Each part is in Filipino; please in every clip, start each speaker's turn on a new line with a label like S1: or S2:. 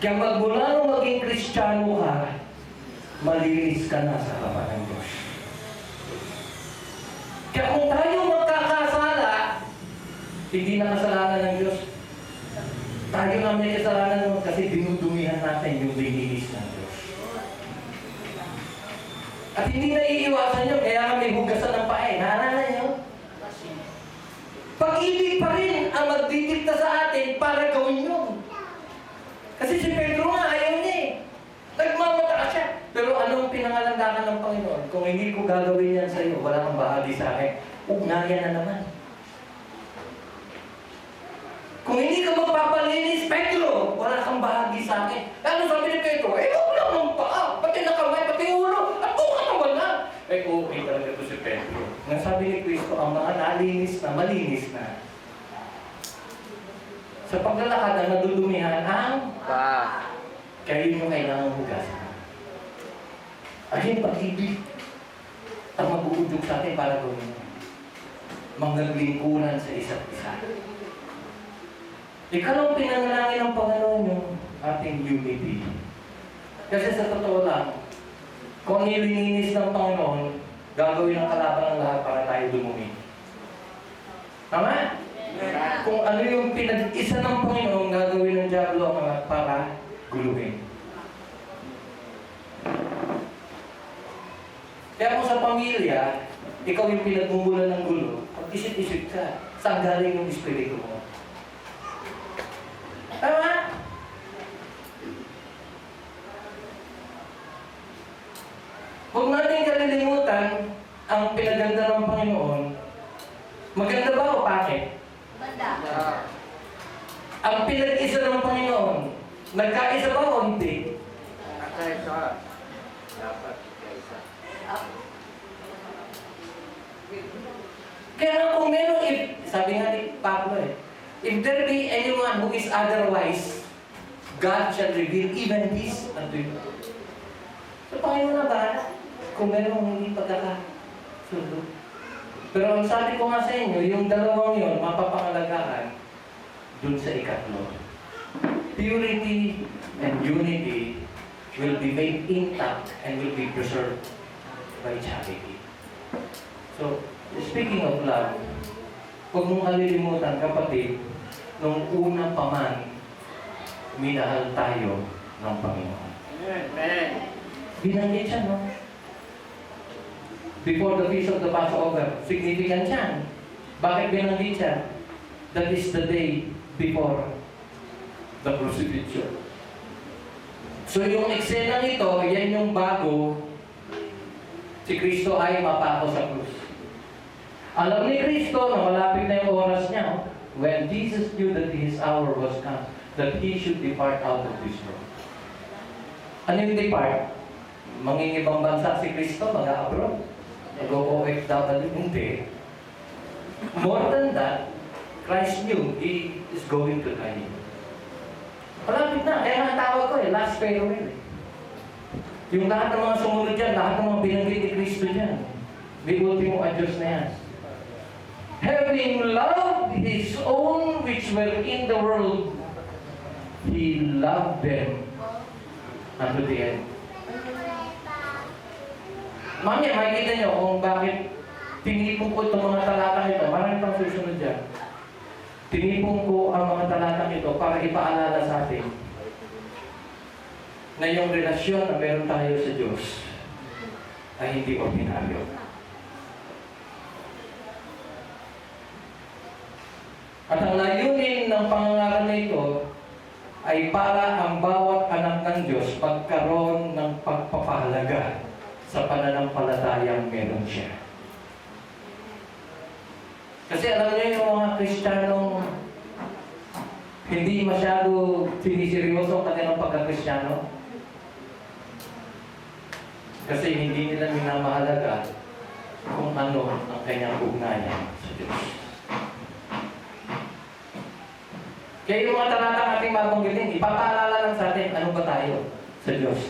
S1: Kaya magmula nung maging Kristiyano ka, malinis ka na sa harapan ng Diyos. Kaya kung tayo magkakasala, hindi na kasalanan ng Diyos. Tayo na may kasalanan nun kasi dinudumihan natin yung lininis ng Diyos. At hindi na iiwasan yun, kaya may hugasan ng pae. Naalala niyo? Pag-ibig pa rin ang magdidikta sa atin para gawin yun. Kasi si Pedro nga, ayaw niya eh. Nagmamata siya. Pero anong pinangalandakan ng Panginoon? Kung hindi ko gagawin yan sa iyo, wala kang bahagi sa akin. Ugnayan na naman. Kung hindi ka magpapalinis, Pedro, wala kang bahagi sa akin. Ano sabi ni Pedro? Wala nang paa, pati nakamay, pati ulo, at naman na. Okay talaga ito si Pedro. Nang sabi ni Cristo, ang mga nalinis na, malinis na. Sa paglalakad na nadudumihan ang kaya yun yung kailangan hugasan. Ayun, pag-ibig ang mag-uudog sa atin para gawin mo. Mangaglingkuran sa isa't isa. Ikalawang pinanalangin ng Panginoon yung ating unity. Kasi sa totoo lang, kung nilininis ng Panginoon, gagawin ang kalaban ng lahat para tayo dumumi. Tama? Yeah. Kung ano yung pinag-isa ng Panginoon, gagawin ng Diablo ang mga para guluhin. Kaya kung sa pamilya, ikaw yung pinagmumulan ng gulo, pag-isip-isip ka, saan galing yung espiritu mo? Tama? Huwag natin kalilimutan ang pinaganda ng Panginoon. Maganda ba o pangit?
S2: Maganda.
S1: Ang pinag-isa ng Panginoon, nagkaisa ba o hindi?
S3: Nagkaisa. Dapat nagkaisa.
S1: Kaya nga kung meron, sabi nga ni Pablo if there be anyone who is otherwise, God shall reveal even this unto you. So, Panginoon na bahala kung meron hindi pagkakasundo. Pero ang sabi ko nga sa inyo, yung dalawang yun, mapapangalagaan dun sa ikatlo. Purity and unity will be made intact and will be preserved by charity. So, speaking of love, huwag mong kalilimutan, kapatid, nung una pa man, minahal tayo ng Panginoon.
S3: Amen.
S1: Binanggit siya, no? Before the feast of the Passover, significant yan. Bakit binanggit siya? That is the day before the crucifixion. So yung eksena nito, yan yung bago si Kristo ay mapako sa krus. Alam ni Kristo na malapit na yung oras niya, when Jesus knew that his hour was come, that he should depart out of this world. Ano yung depart? Mangingibang bansa si Kristo, mag-abroad. Mag-OFW, hindi. More than that, Christ knew he is going to die. Malapit na. Kaya nga tawag ko last farewell. Yung lahat ng mga sumunod dyan, lahat ng mga binanggit ni Kristo dyan, may ultimo adios na yan. Having loved His own which were in the world, He loved them unto the end. Mamaya, makikita nyo kung bakit tinipong ko itong mga talatang ito. Marami pang susunod dyan. Tinipong ko ang mga talatang ito para ipaalala sa atin na yung relasyon na meron tayo sa Diyos ay hindi ordinaryo. At ang layunin ng pangangaral na ito ay para ang bawat anak ng Diyos magkaroon ng pagpapahalaga sa pananampalatayang meron siya. Kasi alam niyo yung mga Kristiyanong hindi masyado siniseryoso ang kanilang pagka-Kristyano. Kasi hindi nila minamahalaga kung ano ang kanyang ugnayan sa Diyos. Kaya yung mga talatang ating mabanggitin, ipapaalala lang sa atin, ano ba tayo sa Diyos?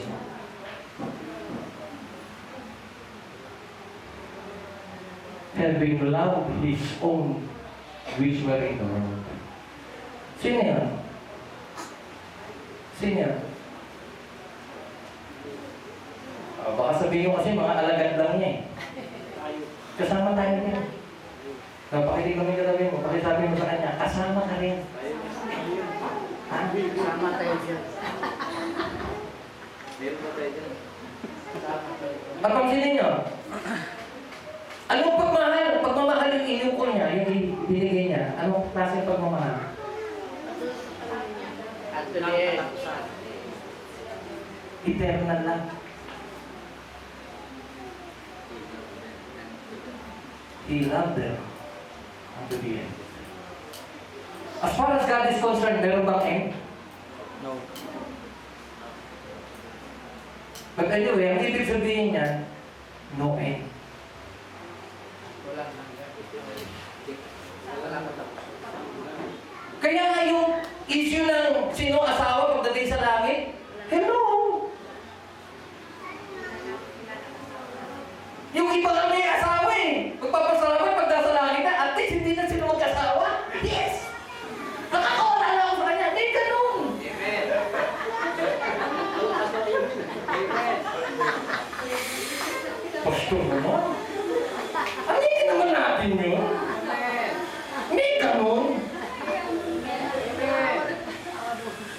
S1: Having loved His own which were in the world. Sino yan? Sino yan? Baka sabihin nyo kasi mga alagad lang niya eh. Kasama tayo niya. Pakinig kami katabi mo, pakisabi mo sa kanya, kasama ka rin. Ha?
S3: Sama tayo dyan. Meron pa tayo dyan. Sama tayo dyan.
S1: Papansinin nyo, anong pagmahal? Pagmamahal yung inuko niya, yung binigay niya. Anong klase pagmamahal?
S3: At tuloy.
S1: Eternal lang. He loved them unto the end. As far as God is concerned, meron bang end?
S3: No.
S1: But anyway, ang ibig sabihin niya, no end.
S3: Wala nang wala nang matapos.
S1: Kaya nga yung issue ng sino asawa pagdating sa langit, hello! Yung iba nga may asawa eh. Magpapasalamat pag nasa langit na, at least hindi na sila mag-asawa. Yes! Nakakawala na ako sa kanya. Hindi ganun!
S3: Amen. Amen.
S1: Pastor naman. Anitin naman natin yun. Hindi ganun.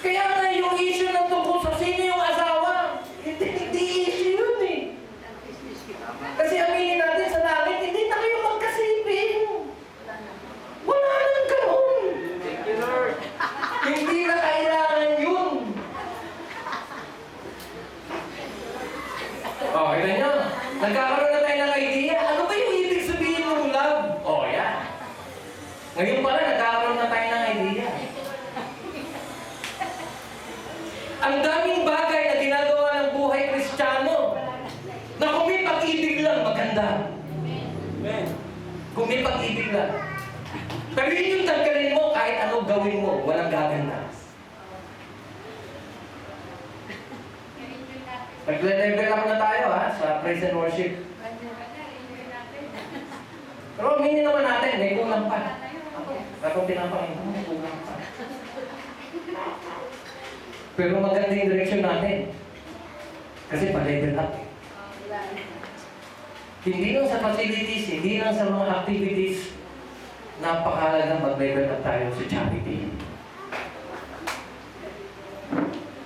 S1: Kaya nga yung issue ng tungkol sa sino yung asawa, hindi issue yun eh. Kasi aminin natin sa langit, hindi na kayo magkasipin. Wala nang ganun.
S3: Thank you, Lord.
S1: Hindi na kailangan yun. Oh, kita nyo. Nagkakaroon na tayo ng idea. Ano ba yung ibig sabihin ng love? Oh, yan. Ngayon pala, nagkakaroon na tayo ng idea. Ang daming bagay na ginagawa ng buhay Kristiyano na kung may pag-ibig lang, maganda.
S3: Amen.
S1: Kung may pag-ibig lang. Pero yun yung tanggalin mo, kahit ano gawin mo, walang gaganda. Nag-level up na tayo ha, sa praise and worship. Pero aminin naman natin, may kulang pa. Kapag pinapakita, may kulang pa. Pero maganda yung direksyon natin. Kasi pa-level up eh. Hindi lang sa facilities, hindi lang sa mga activities, napakahalagang mag-level up tayo sa charity.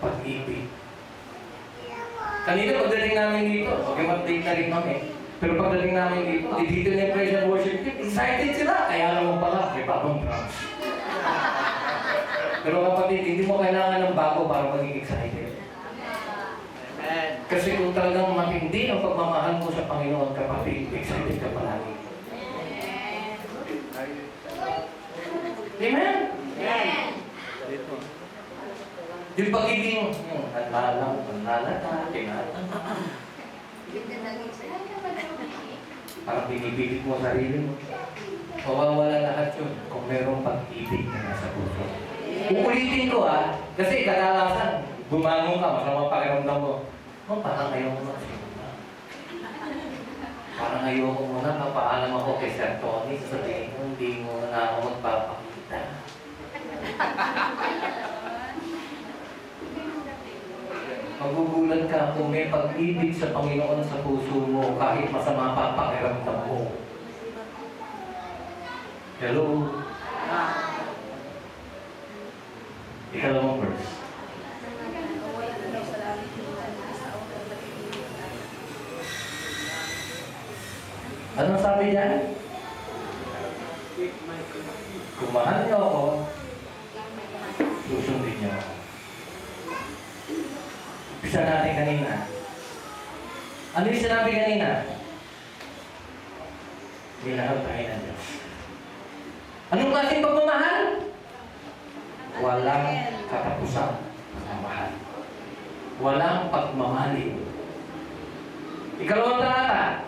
S1: Pag-ibig. Kanina pagdating namin dito, okay, mag-date na rin kami. Pero pagdating namin dito, dito na yung praise and worship team, excited sila. Kaya naman pala, may bagong drums. Pero kapatid, hindi mo kailangan ng bago para maging excited.
S3: Amen.
S1: Kasi kung talagang matindi ang pagmamahal mo sa Panginoon, kapatid, excited ka palagi. Amen?
S3: Amen.
S1: Yung pagiging, parang binibigit mo sarili mo. Mawawala lahat yun kung merong pag-ibig na nasa puso. Uulitin ko kasi kadalasan, bumangon ka, masama pakiramdam mo. Parang ayaw mo na. Parang ayaw mo muna, papaalam ako kay Sir Tony, sasabihin mo, hindi mo na ako magpapakita. Magugulat ka kung may pag-ibig sa Panginoon sa puso mo kahit masama pa pakiramdam mo. Hello? Ikalawang verse. Anong sabi niya? Kung mahal niyo ako, susundin niyo ako. Umpisa natin kanina. Ano yung sinabi kanina? Minahal tayo ng Diyos. Anong klaseng pagmamahal? Walang katapusan pagmamahal. Walang pagmamahali. Ikalawang talata.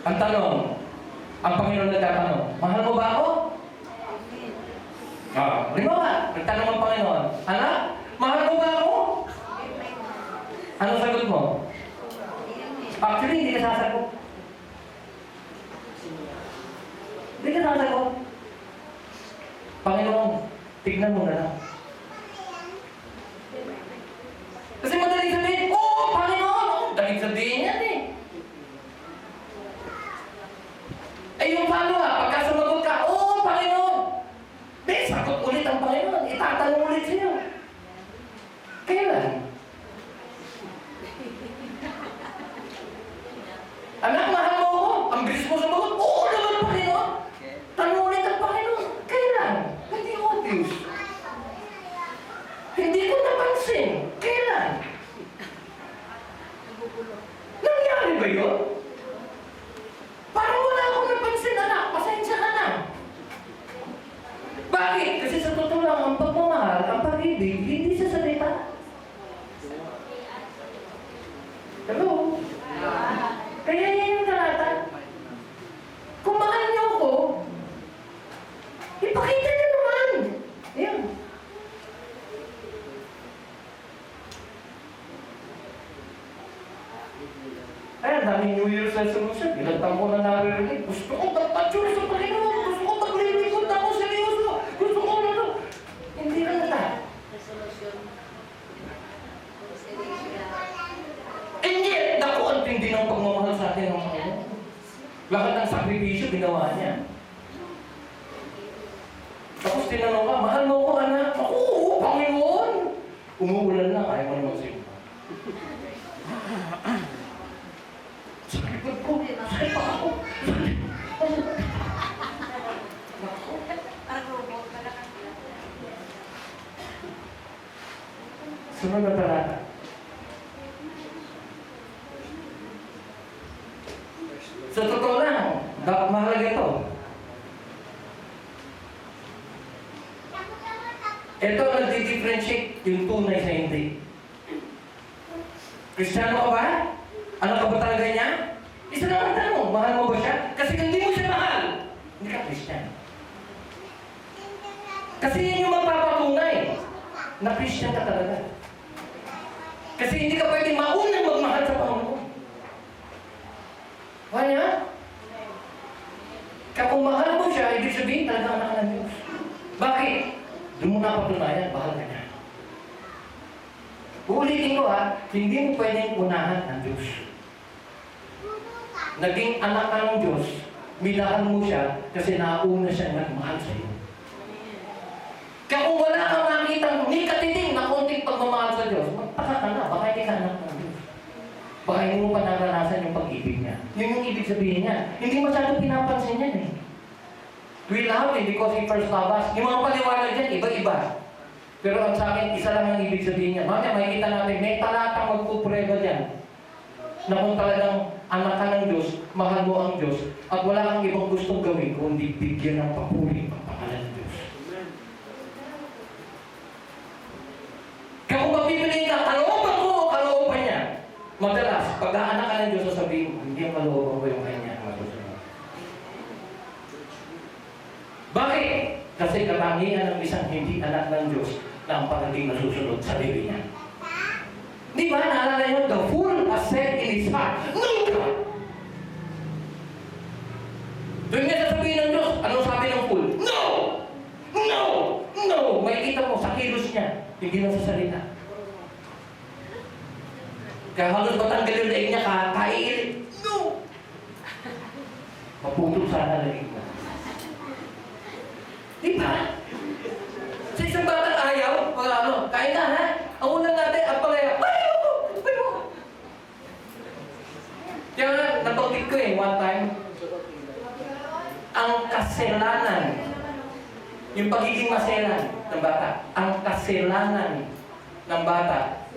S1: Ang tanong, ang Panginoon nagtatanong, mahal mo ba ako? Halimbawa, nagtanong ang Panginoon, anak, mahal mo ba ako? Ano sagot mo? Actually, hindi ka sasagot. Hindi ka sasagot. Panginoon, tignan mo na lang. Kasi madaling sabihin, oo, Panginoon! Madaling sabihin yan eh. Ay yung follow-up, pagka sumagot ka, oo, Panginoon! Sagot ulit ang Panginoon, itatanong ulit sa'yo. Kailan? Anak, mahal mo ako. Ang bilis mo sumagot, oo naman, Panginoon. Tanong ulit ang Panginoon, kailan? Hindi obvious. Hindi ko napansin. Kailan? Nangyari ba yun? Parang wala akong napansin, anak. Pasensya ka na. Bakit? Kasi sa totoo lang, ang pagmamahal, ang pag-ibig, hindi sa salita. Hello? Kaya yan yung talata. Kung mahal niyo ako, ipakita niyo naman. Yan. Ay, ang daming New Year's resolution. Ilang taon ko na naririnig. Gusto ko magpatsura sa Panginoon. Gusto ko maglilingkod ako seryoso. Gusto ko na to. Hindi lang na. And yet, naku, ang tindi ng pagmamahal sa atin ng Panginoon. Lahat ng sakripisyo ginawa niya. Tapos tinanong ka, mahal mo ko, anak? Naku, oo, Panginoon. Umuulan lang, ayaw mo na magsimba. Sakit ko, sakit pa ako. Sunod na talata. Sa totoo lang, mahalaga ito. Ito ang nagdi-differentiate yung tunay sa hindi. Kristiyano ka ba? Ano ka ba talaga niya? Isa lang ang tanong, mahal mo ba siya? Kasi kung hindi mo siya mahal, hindi ka Kristiyano. Kasi yun yung magpapatunay na Kristiyano ka talaga. Kasi hindi ka pwedeng maunang magmahal sa Panginoon. Kaya? Kung mahal mo siya, ibig sabihin talaga anak ng Diyos. Bakit? Doon mo napatunayan, bahal ka niya. Uulitin ko hindi mo pwedeng unahan ng Diyos. Naging anak ka ng Diyos, minahal mo siya kasi nauna siya nagmahal sa iyo. Kaya kung wala kang nakitang ni katiting na konting pagmamahal sa Diyos, magtaka ka na, baka hindi ka anak ng Diyos. Baka hindi mo pa naranasan yung pag-ibig niya. Yun yung ibig sabihin niya. Hindi masyadong pinapansin niya eh. We love him because he first loved us. Yung mga paliwanag dyan, iba-iba. Pero ang sa akin, isa lang ang ibig sabihin niya. Mamaya makikita natin, may talatang magpupureba dyan. Na kung talagang anak ka ng Diyos, mahal mo ang Diyos, at wala kang ibang gustong gawin, kundi bigyan ng papuri ang pangalan ng Diyos. Kaya kung mapipiliin ka, kalooban ko o kalooban niya, madalas, pag-aanak ka ng Diyos, sasabihin mo, hindi ang kalooban ko yung kanya. Bakit? Kasi katangian ng isang hindi anak ng Diyos na ang pagiging nasusunod sa sarili niya. Di ba? Naalala niyo, the fool has said in his heart, no God! Doon nga sasabihin ng Diyos, anong sabi ng fool? No! No! No! May kita mo sa kilos niya, hindi na sa salita. Kaya halos matanggal yung leeg niya, kaiilit. No! Maputol sana leeg mo. Di ba? Sa isang batang ayaw, kain na ha? Ang unang natin, ang pangaya, ayaw! Kaya nga, nabanggit ko one time, ang kasalanan, yung pagiging maselan ng bata, ang kasalanan ng bata,